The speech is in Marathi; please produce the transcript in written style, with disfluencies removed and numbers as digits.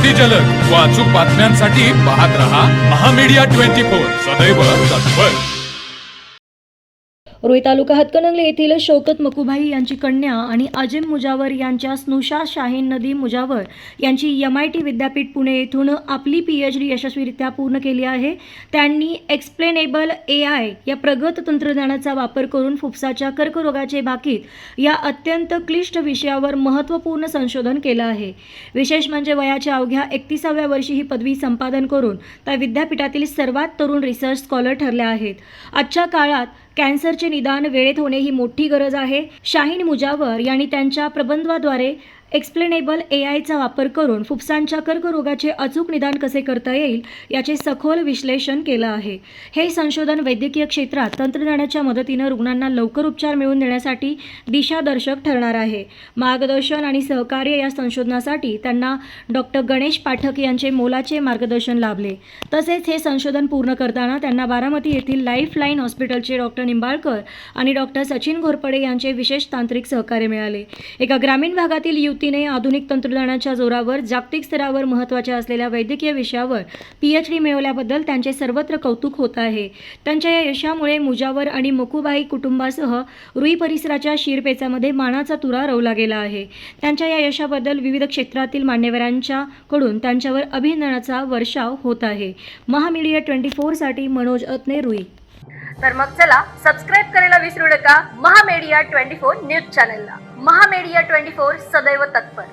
अति जलद व अचूक बातम्यांसाठी पाहत रहा महामीडिया 24 सदैव तत्पर। रोई तालुका हातकणंगले येथील शौकत मकुभाई यांची कन्या आणि अजिम मुजावर यांच्या स्नुषा शाहीन नदी मुजावर यांची MIT विद्यापीठ पुणे येथून आपली PhD यशस्वीरित्या पूर्ण केली आहे। त्यांनी एक्सप्लेनेबल AI या प्रगत तंत्रज्ञानाचा वापर करून फुफ्फुसाच्या कर्करोगाचे भाकीत या अत्यंत क्लिष्ट विषयावर महत्त्वपूर्ण संशोधन केलं आहे। विशेष म्हणजे वयाच्या अवघ्या 31व्या वर्षी ही पदवी संपादन करून त्या विद्यापीठातील सर्वात तरुण रिसर्च स्कॉलर ठरल्या आहेत। आजच्या काळात कॅन्सरचे निदान वेळेत होणे ही मोठी गरज आहे। शाहीन मुजावर यांनी त्यांच्या प्रबंधाद्वारे एक्सप्लेनेबल AIचा वापर करून फुफ्फुसांच्या कर्करोगाचे अचूक निदान कसे करता येईल याचे सखोल विश्लेषण केलं आहे। हे संशोधन वैद्यकीय क्षेत्रात तंत्रज्ञानाच्या मदतीने रुग्णांना लवकर उपचार मिळवून देण्यासाठी दिशादर्शक ठरणार आहे। मार्गदर्शन आणि सहकार्य या संशोधनासाठी त्यांना डॉक्टर गणेश पाठक यांचे मोलाचे मार्गदर्शन लाभले। तसेच हे संशोधन पूर्ण करताना त्यांना बारामती येथील लाईफलाईन हॉस्पिटलचे डॉक्टर निंबाळकर आणि डॉक्टर सचिन घोरपडे यांचे विशेष तांत्रिक सहकार्य मिळाले। एका ग्रामीण भागातील युवतीने आधुनिक तंत्रज्ञानाच्या जोरावर जागतिक स्तरावर महत्त्वाच्या असलेल्या वैद्यकीय विषयावर PhD मिळवल्याबद्दल त्यांचे सर्वत्र कौतुक होत आहे। त्यांच्या या यशामुळे मुजावर आणि मकुभाई कुटुंबासह रुई परिसराच्या शिरपेचामध्ये मानाचा तुरा रोवला गेला आहे। त्यांच्या या यशाबद्दल विविध क्षेत्रातील मान्यवरांच्याकडून त्यांच्यावर अभिनंदनाचा वर्षाव होत आहे। महामीडिया 24 साठी मनोज अतने, रुई। तर मग चला सबस्क्राईब करायला विसरू नका महामीडिया 24 न्यूज चॅनलला। महामीडिया 24 सदैव तत्पर।